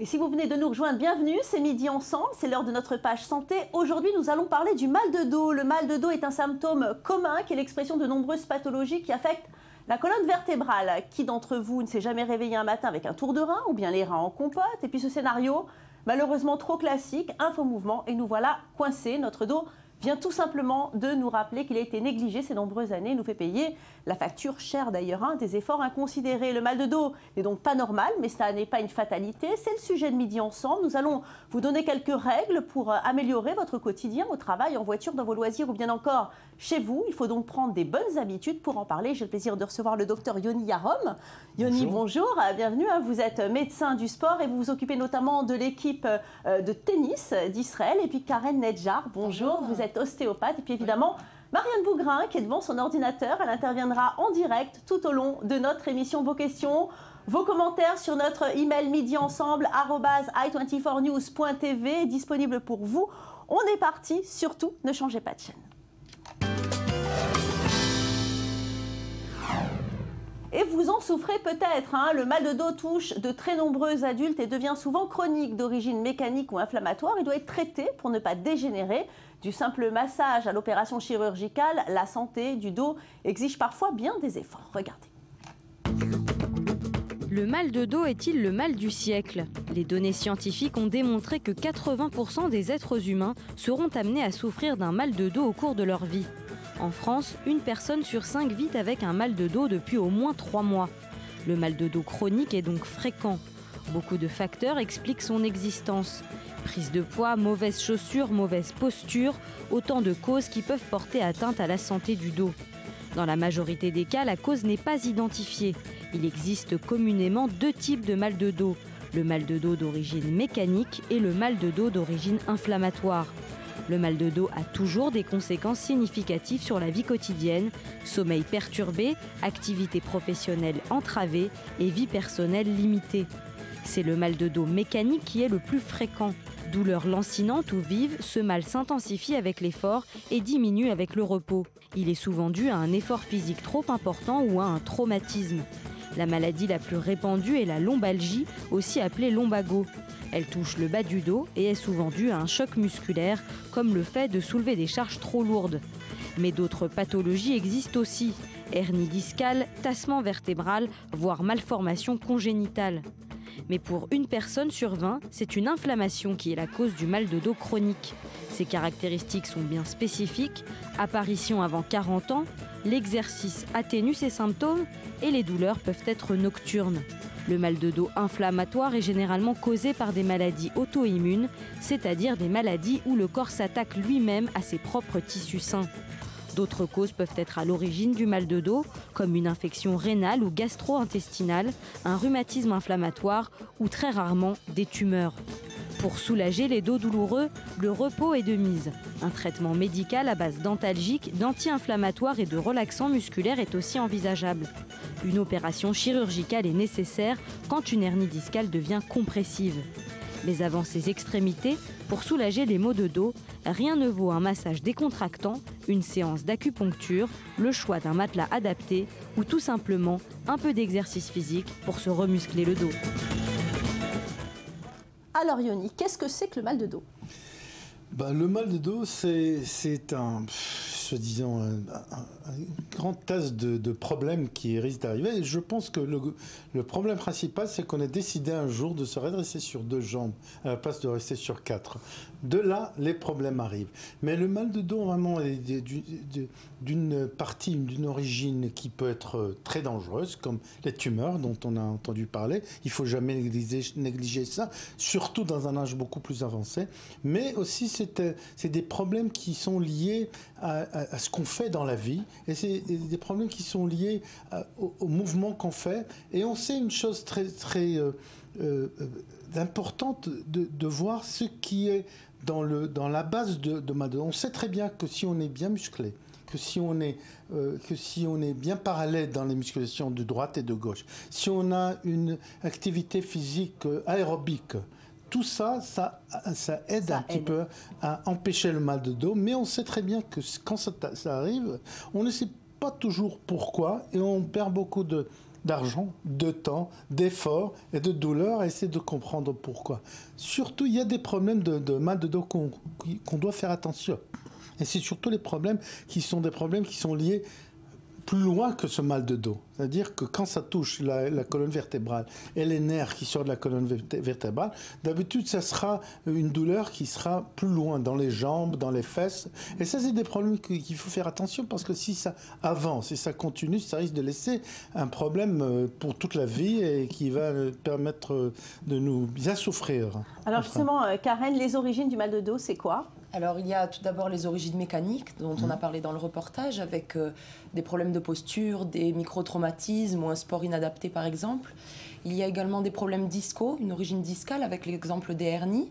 Et si vous venez de nous rejoindre, bienvenue, c'est Midi Ensemble, c'est l'heure de notre page santé. Aujourd'hui, nous allons parler du mal de dos. Le mal de dos est un symptôme commun qui est l'expression de nombreuses pathologies qui affectent la colonne vertébrale. Qui d'entre vous ne s'est jamais réveillé un matin avec un tour de rein ou bien les reins en compote? Et puis ce scénario, malheureusement trop classique, un faux mouvement et nous voilà coincés. Notre dos vient tout simplement de nous rappeler qu'il a été négligé ces nombreuses années et nous fait payer la facture chère d'ailleurs, des efforts inconsidérés. Le mal de dos n'est donc pas normal, mais ça n'est pas une fatalité. C'est le sujet de Midi Ensemble. Nous allons vous donner quelques règles pour améliorer votre quotidien au travail, en voiture, dans vos loisirs ou bien encore chez vous. Il faut donc prendre des bonnes habitudes. Pour en parler, j'ai le plaisir de recevoir le docteur Yoni Yarom. Yoni, bonjour, bienvenue. Vous êtes médecin du sport et vous vous occupez notamment de l'équipe de tennis d'Israël. Et puis Karen Nedjar, bonjour, vous êtes ostéopathe. Et puis évidemment, Marianne Bougrain qui est devant son ordinateur. Elle interviendra en direct tout au long de notre émission. Vos questions, vos commentaires sur notre email midiensemble@i24news.tv disponible pour vous. On est parti, surtout ne changez pas de chaîne. Et vous en souffrez peut-être, le mal de dos touche de très nombreux adultes et devient souvent chronique, d'origine mécanique ou inflammatoire. Il doit être traité pour ne pas dégénérer. Du simple massage à l'opération chirurgicale, la santé du dos exige parfois bien des efforts. Regardez. Le mal de dos est-il le mal du siècle? Les données scientifiques ont démontré que 80% des êtres humains seront amenés à souffrir d'un mal de dos au cours de leur vie. En France, une personne sur 5 vit avec un mal de dos depuis au moins 3 mois. Le mal de dos chronique est donc fréquent. Beaucoup de facteurs expliquent son existence. Prise de poids, mauvaises chaussures, mauvaise posture, autant de causes qui peuvent porter atteinte à la santé du dos. Dans la majorité des cas, la cause n'est pas identifiée. Il existe communément 2 types de mal de dos. Le mal de dos d'origine mécanique et le mal de dos d'origine inflammatoire. Le mal de dos a toujours des conséquences significatives sur la vie quotidienne, sommeil perturbé, activité professionnelle entravée et vie personnelle limitée. C'est le mal de dos mécanique qui est le plus fréquent. Douleur lancinante ou vive, ce mal s'intensifie avec l'effort et diminue avec le repos. Il est souvent dû à un effort physique trop important ou à un traumatisme. La maladie la plus répandue est la lombalgie, aussi appelée lombago. Elle touche le bas du dos et est souvent due à un choc musculaire, comme le fait de soulever des charges trop lourdes. Mais d'autres pathologies existent aussi. Hernie discale, tassement vertébral, voire malformation congénitale. Mais pour une personne sur 20, c'est une inflammation qui est la cause du mal de dos chronique. Ses caractéristiques sont bien spécifiques, apparition avant 40 ans, l'exercice atténue ses symptômes et les douleurs peuvent être nocturnes. Le mal de dos inflammatoire est généralement causé par des maladies auto-immunes, c'est-à-dire des maladies où le corps s'attaque lui-même à ses propres tissus sains. D'autres causes peuvent être à l'origine du mal de dos, comme une infection rénale ou gastro-intestinale, un rhumatisme inflammatoire ou très rarement des tumeurs. Pour soulager les dos douloureux, le repos est de mise. Un traitement médical à base d'antalgiques, d'anti-inflammatoires et de relaxants musculaires est aussi envisageable. Une opération chirurgicale est nécessaire quand une hernie discale devient compressive. Mais avant ces extrémités, pour soulager les maux de dos, rien ne vaut un massage décontractant, une séance d'acupuncture, le choix d'un matelas adapté ou tout simplement un peu d'exercice physique pour se remuscler le dos. Alors Yoni, qu'est-ce que c'est que le mal de dos? Le mal de dos, c'est un grand tas de problèmes qui risquent d'arriver. Et je pense que le problème principal, c'est qu'on a décidé un jour de se redresser sur 2 jambes à la place de rester sur 4. De là, les problèmes arrivent. Mais le mal de dos, vraiment, est d'une partie, d'une origine qui peut être très dangereuse, comme les tumeurs dont on a entendu parler. Il ne faut jamais négliger ça, surtout dans un âge beaucoup plus avancé. Mais aussi, c'est des problèmes qui sont liés à ce qu'on fait dans la vie, et c'est des problèmes qui sont liés au mouvement qu'on fait. Et on sait une chose très importante de voir ce qui est dans la base de mal de dos. On sait très bien que si on est bien musclé, que si on est bien parallèle dans les musculations de droite et de gauche, si on a une activité physique aérobique, tout ça, ça aide un petit peu à empêcher le mal de dos. Mais on sait très bien que quand ça arrive, on ne sait pas toujours pourquoi et on perd beaucoup d'argent, de temps, d'effort et de douleur à essayer de comprendre pourquoi. Surtout, il y a des problèmes de mal de dos qu'on doit faire attention. Et c'est surtout les problèmes qui sont liés plus loin que ce mal de dos. C'est-à-dire que quand ça touche la colonne vertébrale et les nerfs qui sortent de la colonne vertébrale, d'habitude, ça sera une douleur qui sera plus loin, dans les jambes, dans les fesses. Et ça, c'est des problèmes qu'il faut faire attention parce que si ça avance, si ça continue, ça risque de laisser un problème pour toute la vie et qui va permettre de nous bien souffrir. Alors justement, Karen, les origines du mal de dos, c'est quoi ? Alors, il y a tout d'abord les origines mécaniques dont on a parlé dans le reportage avec des problèmes de posture, des micro-traumatismes ou un sport inadapté par exemple. Il y a également des problèmes discaux, une origine discale avec l'exemple des hernies.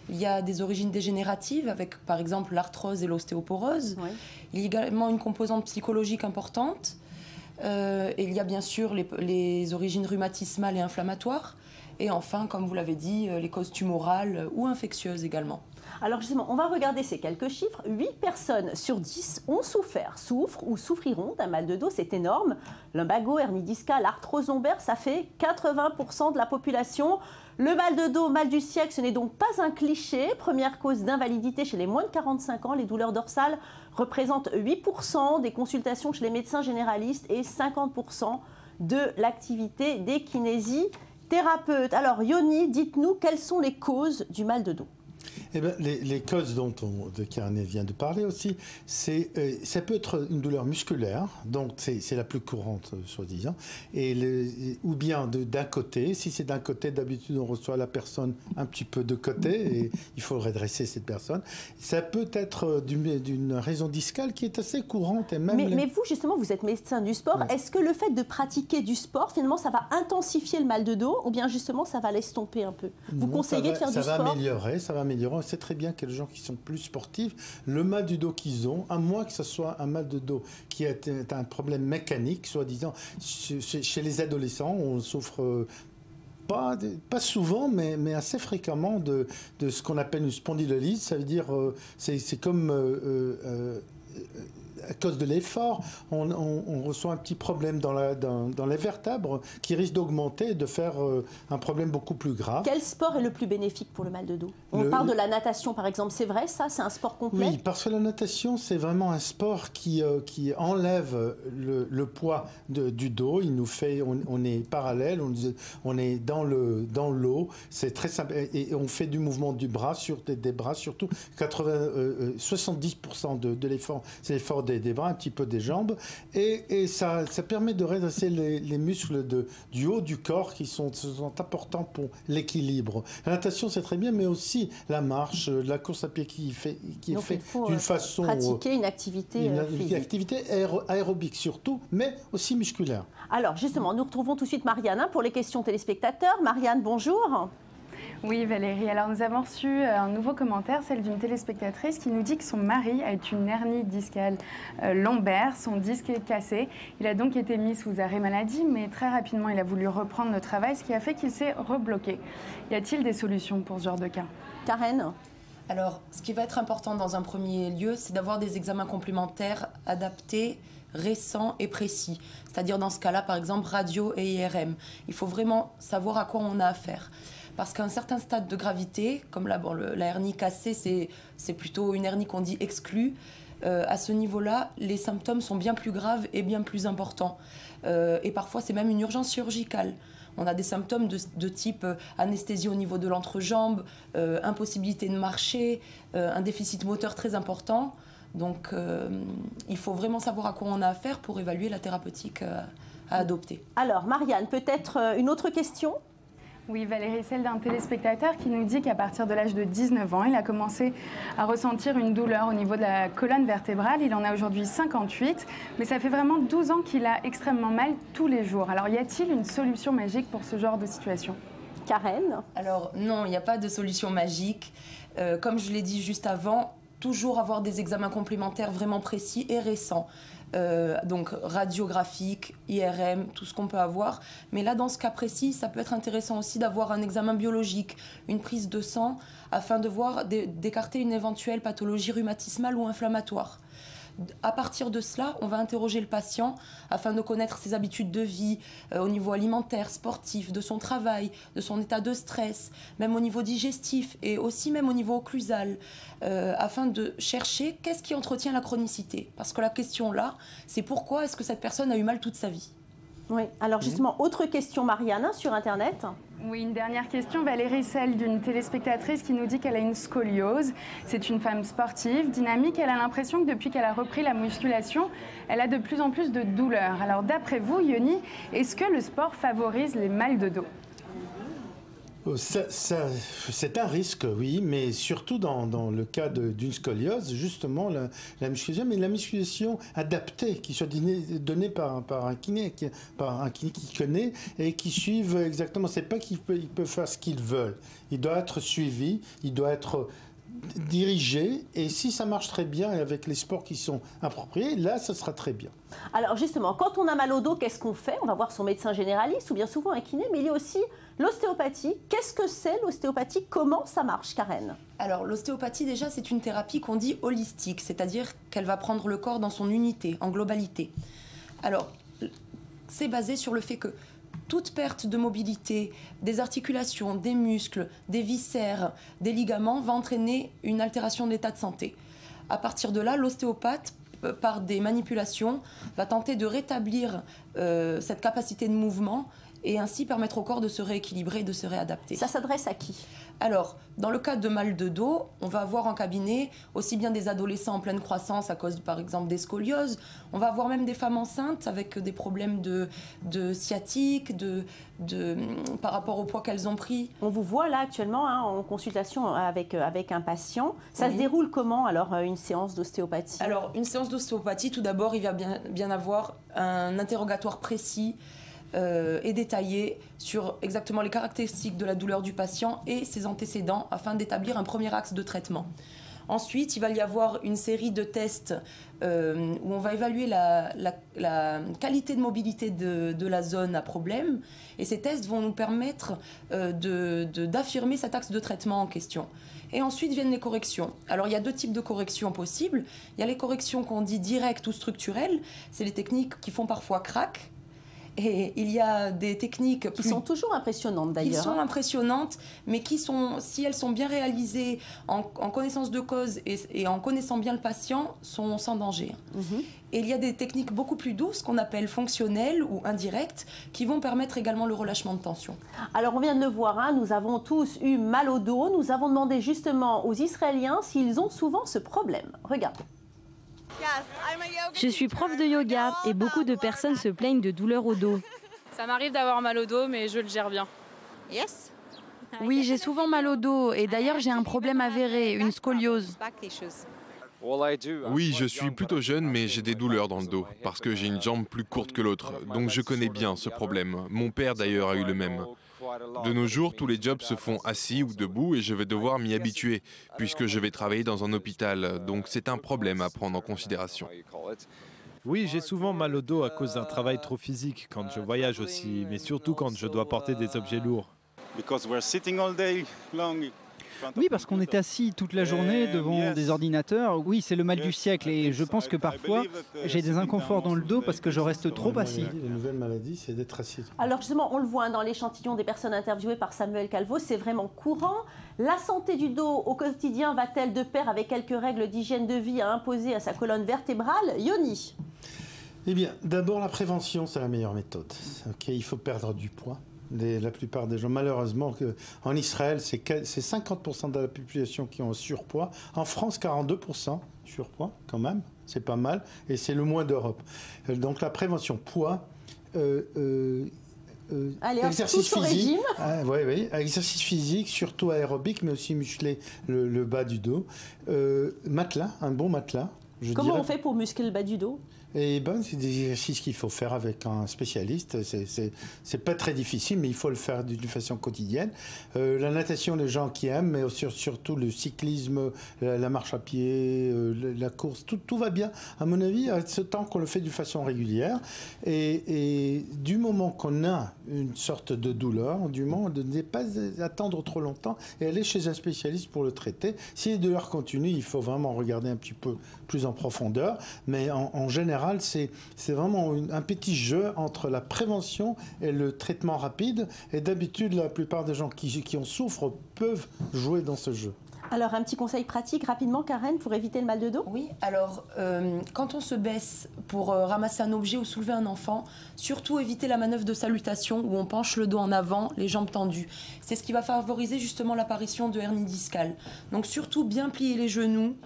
Il y a des origines dégénératives avec par exemple l'arthrose et l'ostéoporose. Oui. Il y a également une composante psychologique importante. Et il y a bien sûr les origines rhumatismales et inflammatoires. Et enfin, comme vous l'avez dit, les causes tumorales ou infectieuses également. Alors justement, on va regarder ces quelques chiffres. 8 personnes sur 10 ont souffert, souffrent ou souffriront d'un mal de dos, c'est énorme. Lumbago, hernie discale, arthrose lombaire, ça fait 80% de la population. Le mal de dos, mal du siècle, ce n'est donc pas un cliché. Première cause d'invalidité chez les moins de 45 ans, les douleurs dorsales représentent 8% des consultations chez les médecins généralistes et 50% de l'activité des kinésithérapeutes. Alors Yoni, dites-nous quelles sont les causes du mal de dos ? Eh bien, les causes dont Karen vient de parler aussi, ça peut être une douleur musculaire, donc c'est la plus courante, soi-disant, ou bien d'un côté. Si c'est d'un côté, d'habitude, on reçoit la personne un petit peu de côté et il faut redresser cette personne. Ça peut être d'une raison discale qui est assez courante. Et même mais vous, justement, vous êtes médecin du sport. Ouais. Est-ce que le fait de pratiquer du sport, finalement, ça va intensifier le mal de dos ou bien justement, ça va l'estomper un peu? Vous conseillez de faire du sport? Ça va améliorer. On sait très bien que les gens qui sont plus sportifs, le mal du dos qu'ils ont, à moins que ce soit un mal de dos qui est un problème mécanique, soi-disant, chez les adolescents, on souffre pas souvent, mais assez fréquemment de ce qu'on appelle une spondylolyse. Ça veut dire, c'est comme à cause de l'effort, on reçoit un petit problème dans les vertèbres qui risque d'augmenter et de faire un problème beaucoup plus grave. Quel sport est le plus bénéfique pour le mal de dos? On parle de la natation par exemple, c'est vrai ça? C'est un sport complet? Oui, parce que la natation c'est vraiment un sport qui enlève le poids du dos. Il nous fait, on est parallèle, on est dans l'eau, c'est très simple et on fait du mouvement du bras, des bras surtout. 70% de l'effort, c'est l'effort des bras, un petit peu des jambes, et ça permet de redresser les muscles du haut du corps qui sont importants pour l'équilibre. La natation c'est très bien, mais aussi la marche, la course à pied qui est faite d'une façon... pratiquer une activité physique. Une activité aérobique surtout, mais aussi musculaire. Alors justement, nous retrouvons tout de suite Marianne pour les questions téléspectateurs. Marianne, bonjour. Oui Valérie, alors nous avons reçu un nouveau commentaire, celle d'une téléspectatrice qui nous dit que son mari a une hernie discale lombaire, son disque est cassé. Il a donc été mis sous arrêt maladie, mais très rapidement il a voulu reprendre le travail, ce qui a fait qu'il s'est rebloqué. Y a-t-il des solutions pour ce genre de cas? Karen? Alors, ce qui va être important dans un premier lieu, c'est d'avoir des examens complémentaires adaptés, récents et précis. C'est-à-dire dans ce cas-là, par exemple, radio et IRM. Il faut vraiment savoir à quoi on a affaire. Parce qu'à un certain stade de gravité, comme la hernie cassée, c'est plutôt une hernie qu'on dit exclue, à ce niveau-là, les symptômes sont bien plus graves et bien plus importants. Et parfois, c'est même une urgence chirurgicale. On a des symptômes de type anesthésie au niveau de l'entrejambe, impossibilité de marcher, un déficit moteur très important. Donc, il faut vraiment savoir à quoi on a affaire pour évaluer la thérapeutique à adopter. Alors, Marianne, peut-être une autre question ? Oui, Valérie, celle d'un téléspectateur qui nous dit qu'à partir de l'âge de 19 ans, il a commencé à ressentir une douleur au niveau de la colonne vertébrale. Il en a aujourd'hui 58, mais ça fait vraiment 12 ans qu'il a extrêmement mal tous les jours. Alors, y a-t-il une solution magique pour ce genre de situation? Karen? Alors, non, il n'y a pas de solution magique. Comme je l'ai dit juste avant, toujours avoir des examens complémentaires vraiment précis et récents. Donc radiographique, IRM, tout ce qu'on peut avoir. Mais là, dans ce cas précis, ça peut être intéressant aussi d'avoir un examen biologique, une prise de sang, afin de voir d'écarter une éventuelle pathologie rhumatismale ou inflammatoire. À partir de cela, on va interroger le patient afin de connaître ses habitudes de vie au niveau alimentaire, sportif, de son travail, de son état de stress, même au niveau digestif et aussi même au niveau occlusal, afin de chercher qu'est-ce qui entretient la chronicité. Parce que la question là, c'est pourquoi est-ce que cette personne a eu mal toute sa vie? Oui, alors justement, autre question, Marianne, sur Internet. Oui, une dernière question, Valérie, celle d'une téléspectatrice qui nous dit qu'elle a une scoliose. C'est une femme sportive, dynamique. Elle a l'impression que depuis qu'elle a repris la musculation, elle a de plus en plus de douleurs. Alors d'après vous, Yoni, est-ce que le sport favorise les mal de dos? C'est un risque, oui, mais surtout dans le cas d'une scoliose, justement, la musculation, mais la musculation adaptée, qui soit donnée par un kiné, qui connaît et qui suive exactement. C'est pas qu'il peut faire ce qu'il veut. Il doit être suivi, il doit être dirigé, et si ça marche très bien avec les sports qui sont appropriés, là, ça sera très bien. Alors justement, quand on a mal au dos, qu'est-ce qu'on fait? On va voir son médecin généraliste ou bien souvent un kiné, mais il y a aussi l'ostéopathie. Qu'est-ce que c'est l'ostéopathie? Comment ça marche, Karen? Alors l'ostéopathie, déjà, c'est une thérapie qu'on dit holistique, c'est-à-dire qu'elle va prendre le corps dans son unité, en globalité. Alors, c'est basé sur le fait que toute perte de mobilité, des articulations, des muscles, des viscères, des ligaments va entraîner une altération de l'état de santé. À partir de là, l'ostéopathe, par des manipulations, va tenter de rétablir cette capacité de mouvement et ainsi permettre au corps de se rééquilibrer et de se réadapter. Ça s'adresse à qui? Alors, dans le cas de mal de dos, on va avoir en cabinet aussi bien des adolescents en pleine croissance à cause, par exemple, des scolioses. On va avoir même des femmes enceintes avec des problèmes de sciatique, par rapport au poids qu'elles ont pris. On vous voit là actuellement en consultation avec un patient. Ça se déroule comment alors une séance d'ostéopathie? Alors, une séance d'ostéopathie, tout d'abord, il va bien avoir un interrogatoire précis et détaillé sur exactement les caractéristiques de la douleur du patient et ses antécédents afin d'établir un premier axe de traitement. Ensuite, il va y avoir une série de tests où on va évaluer la qualité de mobilité de la zone à problème, et ces tests vont nous permettre d'affirmer cet axe de traitement en question. Et ensuite viennent les corrections. Alors il y a deux types de corrections possibles. Il y a les corrections qu'on dit directes ou structurelles, c'est les techniques qui font parfois crack. Et il y a des techniques qui sont toujours impressionnantes d'ailleurs. Qui sont impressionnantes, mais qui sont, si elles sont bien réalisées en connaissance de cause et en connaissant bien le patient, sont sans danger. Et il y a des techniques beaucoup plus douces qu'on appelle fonctionnelles ou indirectes qui vont permettre également le relâchement de tension. Alors on vient de le voir, nous avons tous eu mal au dos. Nous avons demandé justement aux Israéliens s'ils ont souvent ce problème. Regardez. Je suis prof de yoga et beaucoup de personnes se plaignent de douleurs au dos. Ça m'arrive d'avoir mal au dos, mais je le gère bien. Oui, j'ai souvent mal au dos et d'ailleurs j'ai un problème avéré, une scoliose. Oui, je suis plutôt jeune, mais j'ai des douleurs dans le dos, parce que j'ai une jambe plus courte que l'autre, donc je connais bien ce problème. Mon père d'ailleurs a eu le même. De nos jours, tous les jobs se font assis ou debout et je vais devoir m'y habituer, puisque je vais travailler dans un hôpital, donc c'est un problème à prendre en considération. Oui, j'ai souvent mal au dos à cause d'un travail trop physique, quand je voyage aussi, mais surtout quand je dois porter des objets lourds. Oui, parce qu'on est assis toute la journée devant des ordinateurs. Oui, c'est le mal du siècle et je pense que parfois j'ai des inconforts dans le dos parce que je reste trop assis. Les nouvelles maladies, c'est d'être assis. Alors justement, on le voit dans l'échantillon des personnes interviewées par Samuel Calvo, c'est vraiment courant. La santé du dos au quotidien va-t-elle de pair avec quelques règles d'hygiène de vie à imposer à sa colonne vertébrale? Yoni? Eh bien, d'abord, la prévention, c'est la meilleure méthode. Il faut perdre du poids. La plupart des gens, malheureusement, en Israël, c'est 50% de la population qui ont un surpoids. En France, 42% surpoids, quand même, c'est pas mal, et c'est le moins d'Europe. Donc la prévention, poids, exercice physique, exercice physique, surtout aérobique, mais aussi muscler le bas du dos. Matelas, un bon matelas. Comment on fait pour muscler le bas du dos? Et ben, c'est des exercices qu'il faut faire avec un spécialiste. C'est pas très difficile, mais il faut le faire d'une façon quotidienne. La natation, les gens qui aiment, mais surtout le cyclisme, la marche à pied, la course, tout va bien, à mon avis, à ce temps qu'on le fait d'une façon régulière. Et du moment qu'on a une sorte de douleur, du moment de ne pas attendre trop longtemps et aller chez un spécialiste pour le traiter. Si les douleurs continuent, il faut vraiment regarder un petit peu plus en profondeur. Mais en général, c'est vraiment un petit jeu entre la prévention et le traitement rapide. Et d'habitude, la plupart des gens qui en souffrent peuvent jouer dans ce jeu. Alors, un petit conseil pratique rapidement, Karen, pour éviter le mal de dos? Oui, alors, quand on se baisse pour ramasser un objet ou soulever un enfant, surtout éviter la manœuvre de salutation où on penche le dos en avant, les jambes tendues. C'est ce qui va favoriser justement l'apparition de hernie discale. Donc, surtout bien plier les genoux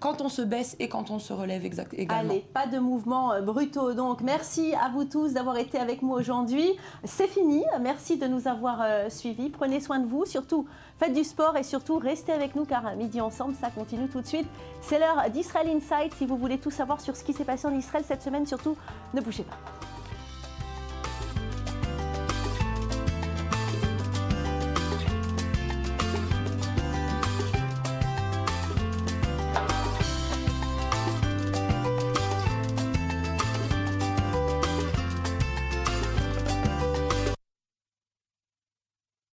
quand on se baisse et quand on se relève également. Allez, pas de mouvements brutaux. Donc, merci à vous tous d'avoir été avec moi aujourd'hui. C'est fini. Merci de nous avoir suivis. Prenez soin de vous. Surtout, faites du sport et surtout, restez avec nous car Midi Ensemble, ça continue tout de suite. C'est l'heure d'Israël Insight. Si vous voulez tout savoir sur ce qui s'est passé en Israël cette semaine, surtout, ne bougez pas.